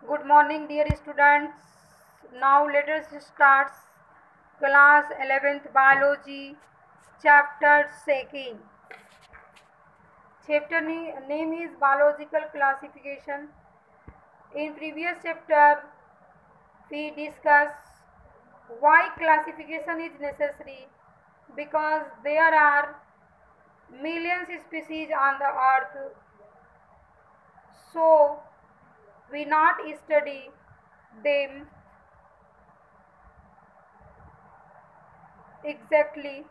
Good morning, dear students. Now let us start class 11th biology, chapter 2nd. Chapter name is biological classification. In previous chapter, we discussed why classification is necessary, because there are millions of species on the earth. So we not study them exactly.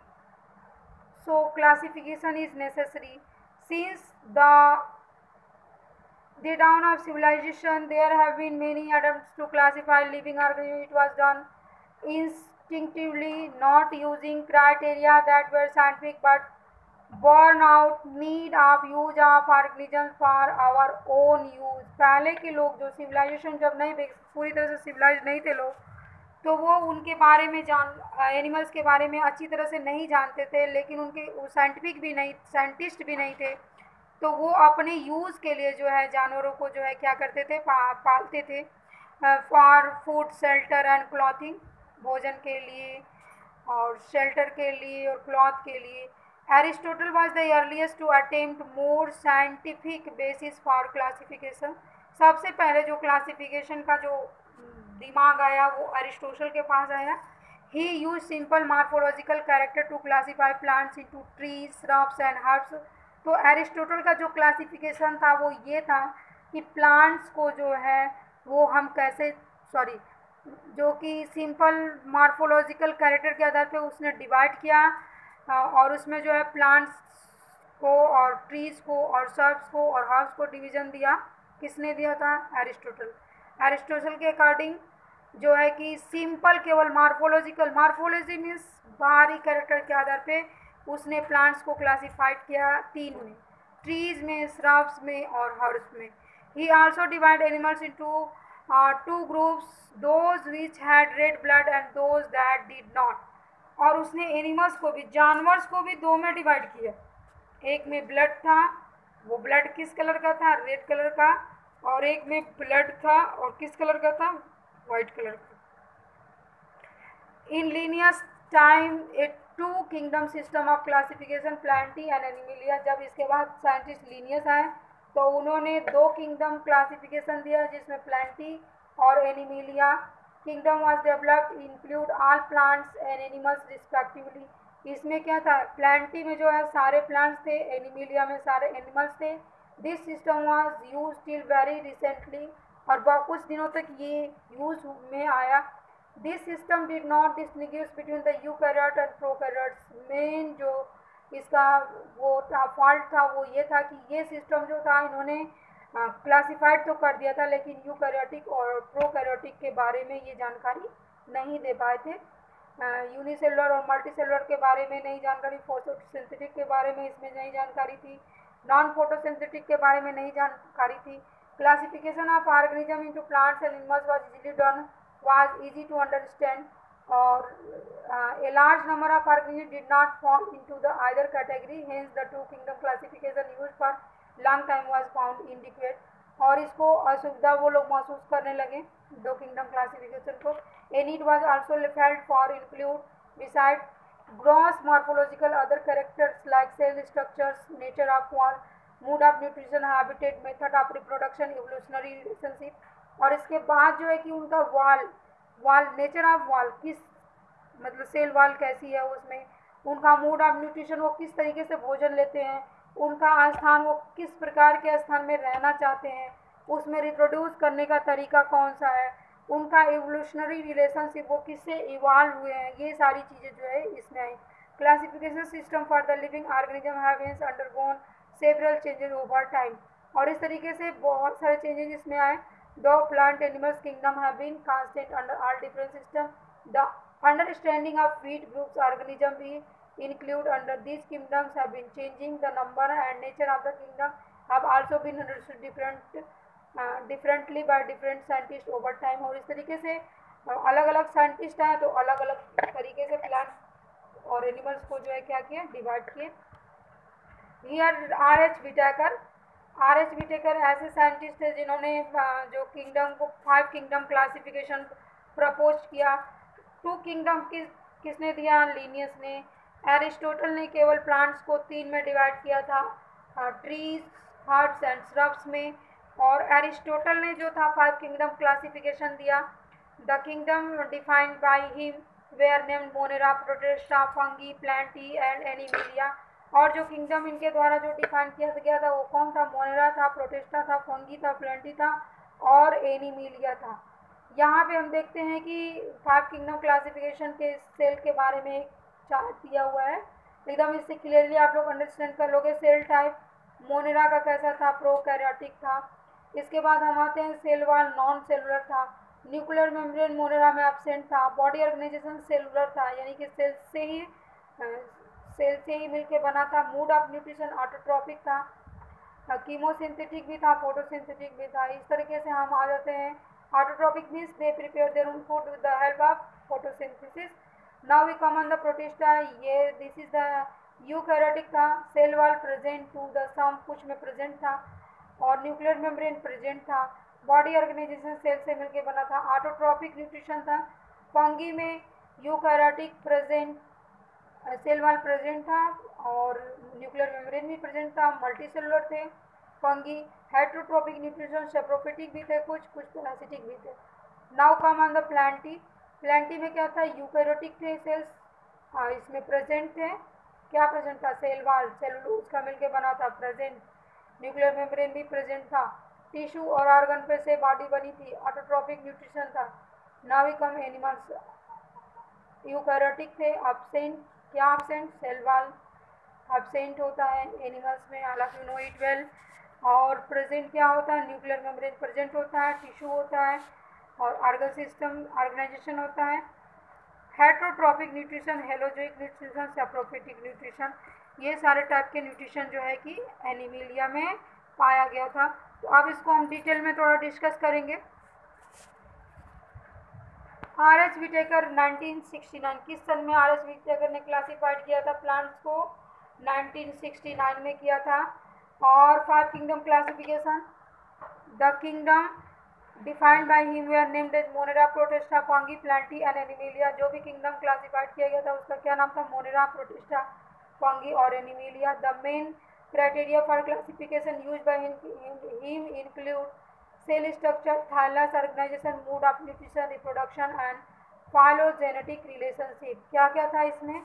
So classification is necessary. Since the dawn of civilization, there have been many attempts to classify living organisms. It was done instinctively, not using criteria that were scientific, but born out need of use of organisms for our own use. पहले के लोग जो civilization जब नहीं पूरी तरह से civilized नहीं थे लोग, तो वो उनके बारे में एनिमल्स के बारे में अच्छी तरह से नहीं जानते थे, लेकिन उनके वो साइंटिस्ट भी नहीं थे। तो वो अपने यूज़ के लिए जो है जानवरों को जो है क्या करते थे, पालते थे for food shelter and clothing, भोजन के लिए और शेल्टर के लिए और क्लॉथ के लिए। Aristotle was the earliest to attempt more scientific basis for classification. सबसे पहले जो क्लासिफिकेशन का जो दिमाग आया वो एरिस्टोटल के पास आया। He use simple morphological character to classify plants into trees, shrubs and herbs. तो एरिस्टोटल का जो क्लासिफिकेशन था वो ये था कि प्लांट्स को जो है वो हम कैसे जो कि सिंपल मार्फोलॉजिकल कैरेक्टर के आधार पे उसने डिवाइड किया, और उसमें जो है प्लांट्स को और ट्रीज़ को और सर्ब्स को और हर्ब्स को डिवीज़न दिया। किसने दिया था? एरिस्टोटल। एरिस्टोटल के अकॉर्डिंग जो है कि सिंपल केवल मार्फोलॉजी मीन्स बाहरी कैरेक्टर के आधार पे उसने प्लांट्स को क्लासिफाइड किया तीन में, ट्रीज में, श्रब्स में और हर्ब्स में। ही also divide animals into two groups, those which had read blood and those that did not. और उसने एनिमल्स को भी, जानवर्स को भी दो में डिवाइड किया। एक में ब्लड था, वो ब्लड किस कलर का था? रेड कलर का। और एक में ब्लड था और किस कलर का था? वाइट कलर का। In Linnaeus time a two kingdom system of classification, plantae and animalia. जब इसके बाद साइंटिस्ट लीनियस आए तो उन्होंने दो किंगडम क्लासिफिकेशन दिया, जिसमें प्लांटी और Animalia. Kingdom was developed include all plants and animals respectively. इसमें क्या था? प्लांटी में जो है सारे प्लांट्स थे, एनिमिलिया में सारे एनिमल्स थे। This system was use till very recently, और बहुत कुछ दिनों तक ये यूज में आया। This system did not distinguish between the eukaryote and prokaryotes. Main जो इसका वो था, फॉल्ट था, वो ये था कि ये सिस्टम जो था इन्होंने क्लासिफाइड तो कर दिया था, लेकिन यूकैरियोटिक और प्रोकैरियोटिक के बारे में ये जानकारी नहीं दे पाए थे। यूनिसेलुलर और मल्टीसेलुलर के बारे में नहीं जानकारी, फोटोसिंथेटिक के बारे में इसमें नहीं जानकारी थी, नॉन फोटोसिंथेटिक के बारे में नहीं जानकारी थी। Classification of organism into plants and animals was easily done, was easy to understand, or a large number of organisms did not fall into the either category, hence the two kingdom classification used for long time was found inadequate। और इसको असुविधा वो लोग महसूस करने लगे दो kingdom classification को। A need was also felt for include beside gross morphological other characters like cell structures, nature of wall, mode of nutrition, habitat, method of reproduction, evolutionary relationship. और इसके बाद जो है कि उनका वाल नेचर ऑफ वाल किस, मतलब सेल वाल कैसी है, उसमें उनका मूड ऑफ न्यूट्रिशन, वो किस तरीके से भोजन लेते हैं, उनका स्थान, वो किस प्रकार के स्थान में रहना चाहते हैं, उसमें रिप्रोड्यूस करने का तरीका कौन सा है, उनका इवोल्यूशनरी रिलेशनशिप, वो किससे इवॉल्व हुए हैं, ये सारी चीज़ें जो है इसमें आई। Classification system for the living organism have hence undergone several changes over time. और इस तरीके से बहुत सारे चेंजेस इसमें आए। Though plant animals kingdom have been constant under all different systems, the understanding of feed groups organism we include under these kingdoms have been changing. The number and nature of the kingdom have also been understood differently by different scientists over time। और इस तरीके से अलग अलग scientist आए तो अलग अलग तरीके से प्लांट और एनिमल्स को जो है क्या किया, डिवाइड किए। Here R.H. Whittaker R H. Whittaker ऐसे साइंटिस्ट थे जिन्होंने जो किंगडम को 5 किंगडम क्लासिफिकेशन प्रपोज किया। 2 किंगडम किसने दिया? लीनियस ने। एरिस्टोटल ने केवल प्लांट्स को 3 में डिवाइड किया था, ट्रीज, हर्ब्स एंड श्रब्स में। और एरिस्टोटल ने जो था 5 किंगडम क्लासिफिकेशन दिया। The kingdom defined by him were named Monera, protista, Fungi, Plantae and Animalia. और जो किंगडम इनके द्वारा जो डिफाइन किया गया था वो कौन था? मोनेरा था, प्रोटिस्टा था, फंगी था, प्लांटी था और एनिमिलिया था। यहाँ पे हम देखते हैं कि 5 किंगडम क्लासिफिकेशन के सेल के बारे में एक चार्ट दिया हुआ है, एकदम इससे क्लियरली आप लोग अंडरस्टैंड कर लोगे। सेल टाइप मोनेरा का कैसा था? प्रोकैरियोटिक था। इसके बाद हम आते हैं सेल वॉल, नॉन सेलुलर था। न्यूक्लियर मेम्ब्रेन मोनेरा में एब्सेंट था। बॉडी ऑर्गेनाइजेशन सेलुलर था, यानी कि सेल से ही मिलकर बना था। मूड ऑफ न्यूट्रिशन ऑटोट्रॉपिक था। कीमोसिंथेटिक भी था, फोटोसिंथेटिक भी था। इस तरीके से हम आ जाते हैं। Autotrophic means they prepare their own food with the help of photosynthesis. Now we come on the protista. ये दिस इज द यूकैरियोटिक था। Cell wall present to the some, कुछ में प्रेजेंट था। और न्यूक्लियर मेम्ब्रेन प्रेजेंट था। Body organisation cell से मिलकर बना था। ऑटोट्रॉपिक न्यूट्रिशन था। फंगी में eukaryotic present, cell wall present था और न्यूक्लियर मेम्ब्रेन भी प्रेजेंट था। मल्टी सेलुलर थे फंगी। हेट्रोट्रॉपिक न्यूट्रिशन, सेप्रोफिटिक भी थे, कुछ पैरासिटिक भी थे। Now come on the Plantae. Plantae में क्या था? यूकैरियोटिक थे सेल्स, इसमें प्रेजेंट थे। क्या प्रेजेंट था? सेल वॉल, सेलुलोज का मिलकर बना था, प्रेजेंट। न्यूक्लियर मेम्ब्रेन भी प्रेजेंट था। टिश्यू और ऑर्गन पे से बॉडी बनी थी। ऑटोट्रॉपिक न्यूट्रिशन था। Now we come animals. Eukaryotic थे, एब्सेंट। क्या एब्सेंट? सेल वॉल एब्सेंट होता है एनिमल्स में, all of you know it well. और प्रेजेंट क्या होता है? न्यूक्लियर मेम्ब्रेन प्रेजेंट होता है, टिश्यू होता है और ऑर्गन सिस्टम ऑर्गेनाइजेशन होता है। Heterotrophic nutrition, holozoic nutrition, saprophytic nutrition, ये सारे टाइप के न्यूट्रिशन जो है कि एनिमिलिया में पाया गया था। तो अब इसको हम डिटेल में थोड़ा डिस्कस करेंगे। आर.एच. विटेकर 1969, किस सन में आर.एच. विटेकर ने क्लासिफाइड किया था प्लांट्स को? 1969 में किया था। और 5 kingdom classification, the kingdom defined by him were named as Monera, protista, Fungi, Plantae and Animalia. जो भी किंगडम क्लासिफाइड किया गया था उसका क्या नाम था? मोनेरा, प्रोटिस्टा, फंगी और animalia. The main criteria for classification use by him include cell structure, thallus organisation, mode of nutrition, reproduction and phylogenetic relationship. क्या क्या था इसमें?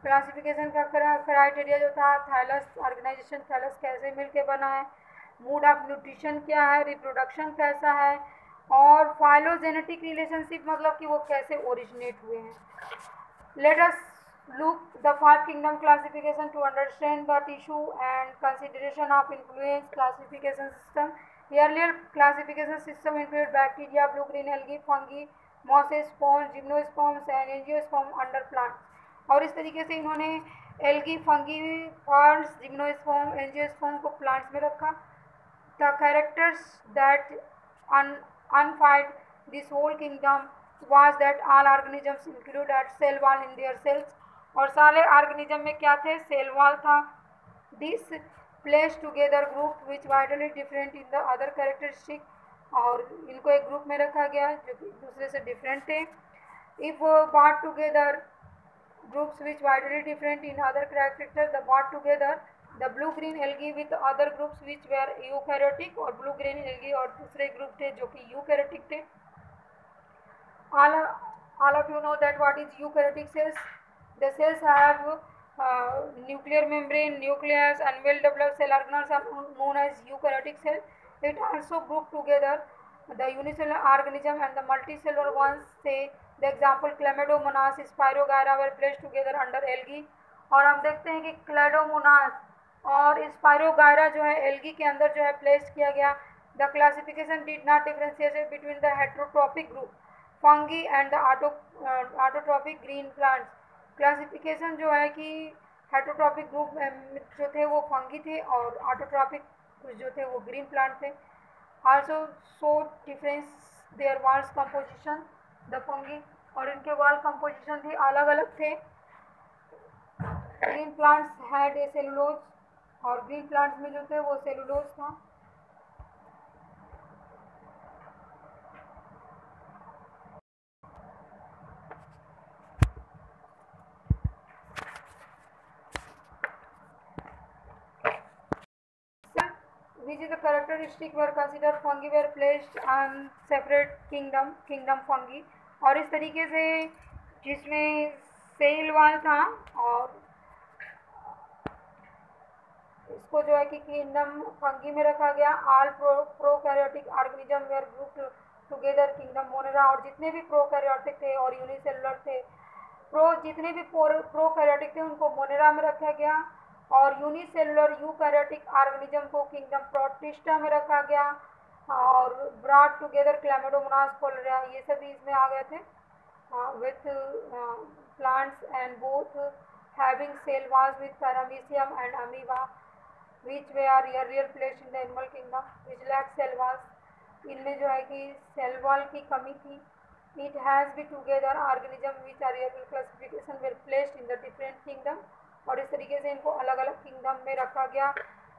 क्लासिफिकेशन का क्राइटेरिया जो था, थाइलस ऑर्गेनाइजेशन, थाइलस कैसे मिलके बना है, मूड ऑफ न्यूट्रिशन क्या है, रिप्रोडक्शन कैसा है, और फाइलोजेनेटिक रिलेशनशिप मतलब कि वो कैसे ओरिजिनेट हुए हैं। Let us look the 5 kingdom classification to understand the tissue and consideration of influence classification system. The earlier classification system included bacteria, blue-green algae, fungi, mosses, spores, gymnosperms and angiosperms under plants. और इस तरीके से इन्होंने algae, fungi, ferns, gymnosperm, angiosperm को plants में रखा। The characters that unified this whole kingdom was that all organisms included cell wall in their cells. और सारे ऑर्गेनिज्म में क्या थे? सेल वॉल था। This place together group which widely different in the other characteristic, और इनको एक group में रखा गया जो कि दूसरे से डिफरेंट थे। If brought together groups which widely different in other characters, the brought together the blue green algae with other groups which were eukaryotic, और ब्लू ग्रीन एल्गी और दूसरे ग्रुप थे जो कि यूकैरियोटिक थे। all of you know that what is eukaryotic cells. The cells have nuclear membrane, nucleus and well developed cell organelles are known as eukaryotic cell. It also group together the unicellular organism and the multicellular ones. Say the example Chlamydomonas, Spirogyra were placed together under algae. और हम देखते हैं कि क्लैडोमोनास और spirogyra जो है algae के अंदर जो है प्लेस किया गया। The classification did not differentiate between the heterotrophic group fungi and the autotrophic green plants. Classification जो है कि हेट्रोट्रॉपिक ग्रुप जो थे वो फंगी थे और ऑटोट्रॉपिक जो थे वो ग्रीन प्लांट थे। Also so difference their walls composition, the fungi और इनके वॉल कंपोजिशन भी अलग अलग थे। Green plants had a cellulose, और ग्रीन प्लांट्स में जो थे वो सेलुलोज था। is the characteristic were considered fungi were placed on separate kingdom fungi। और इस तरीके से जिसमें सेल वाल था और इसको जो है कि किंगडम फंगी में रखा गया। All prokaryotic organism were group together kingdom Monera. और जितने भी प्रोकैरियोटिक थे और यूनिसेलुलर थे, जितने भी प्रोकैरियोटिक थे उनको मोनेरा में रखा गया और यूनिसेलुलर यूकैरियोटिक ऑर्गेनिज्म को किंगडम प्रोटिस्टा में रखा गया और ब्रॉट टुगेदर क्लैमिडोमोनास कोलेरा, ये सभी इसमें आ गए थे with plants and both having cell walls with paramecium and amoeba which were earlier placed in the animal kingdom which lack cell walls। इनमें जो है कि सेल वॉल की कमी थी। It has be together organism which are able classification were placed in the different kingdom. और इस तरीके से इनको अलग अलग किंगडम में रखा गया।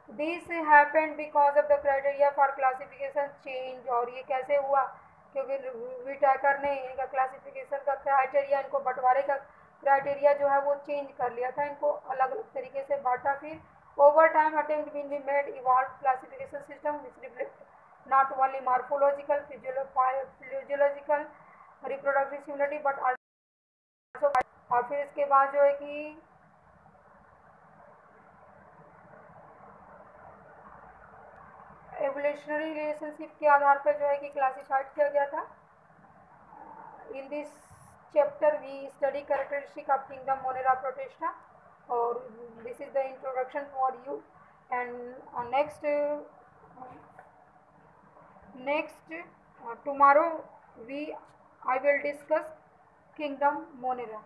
This happened because of the criteria for classification change. और ये कैसे हुआ, क्योंकि विटाकर ने इनका क्लासिफिकेशन का क्राइटेरिया, इनको बंटवारे का क्राइटेरिया जो है वो चेंज कर लिया था, इनको अलग अलग तरीके से बांटा। फिर over time attempt been be made evolve classification system which reflect not only morphological, physiological, reproductive similarity but also। और फिर इसके बाद जो है कि एवोल्यूशनरी रिलेशनशिप के आधार पर जो है कि क्लासिफाइड किया गया था। In this chapter we study characteristic of kingdom monera protista और this is the introduction for you. And next tomorrow I will discuss kingdom monera।